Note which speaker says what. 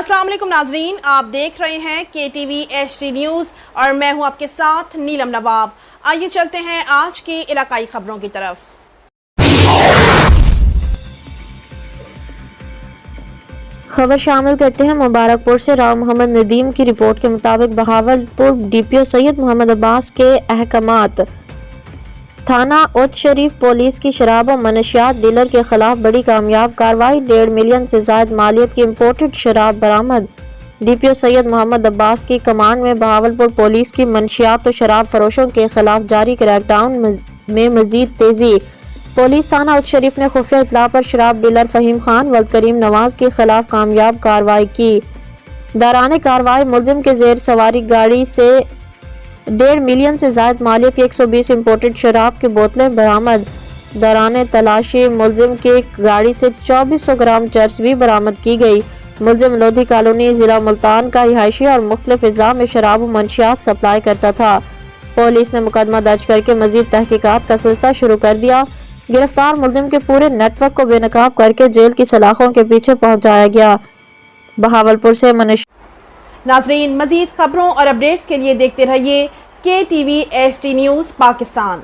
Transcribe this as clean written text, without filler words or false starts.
Speaker 1: अस्सलाम वालेकुम नाजरीन, आप देख रहे हैं KTV HD न्यूज़ और मैं हूं आपके साथ नीलम नवाब। आइए चलते हैं आज की इलाकाई खबरों की तरफ।
Speaker 2: खबर शामिल करते हैं मुबारकपुर से। राव मोहम्मद नदीम की रिपोर्ट के मुताबिक बहावलपुर DPO सैयद मोहम्मद अब्बास के अहकामात थाना उच्च शरीफ पुलिस की शराब और मनशियात डीलर के खिलाफ बड़ी कामयाब कार्रवाई। 1.5 मिलियन से ज्यादा मालियत की इम्पोर्टेड शराब बरामद। DPO सैयद मोहम्मद अब्बास की कमांड में बहावलपुर पुलिस की मनशियात और शराब फरोशों के खिलाफ जारी क्रैकडाउन में मजीद तेजी। पुलिस थाना उच्च शरीफ ने खुफिया इतला पर शराब डीलर फहीम खान वल्द करीम नवाज के खिलाफ कामयाब कार्रवाई की। दौरान कार्रवाई मुलजिम के जेर सवारी गाड़ी से 1.5 मिलियन से ज्यादा मालियत की 120 इम्पोर्टेड शराब की बोतलें बरामद। दौरान तलाशी मुलजिम के गाड़ी से 2400 ग्राम चर्स भी बरामद की गई। मुलजिम लोधी कॉलोनी जिला मुल्तान का रिहायशी और मुख्तलिफ अजला में शराब और मंशियात सप्लाई करता था। पुलिस ने मुकदमा दर्ज करके मजीद तहकीकात का सिलसिला शुरू कर दिया। गिरफ्तार मुलजिम के पूरे नेटवर्क को बेनकाब करके जेल की सलाखों के पीछे पहुंचाया गया। बहावलपुर से
Speaker 1: नाजरीन, मजीद खबरों और अपडेट्स के लिए देखते रहिए KTV HD न्यूज़ पाकिस्तान।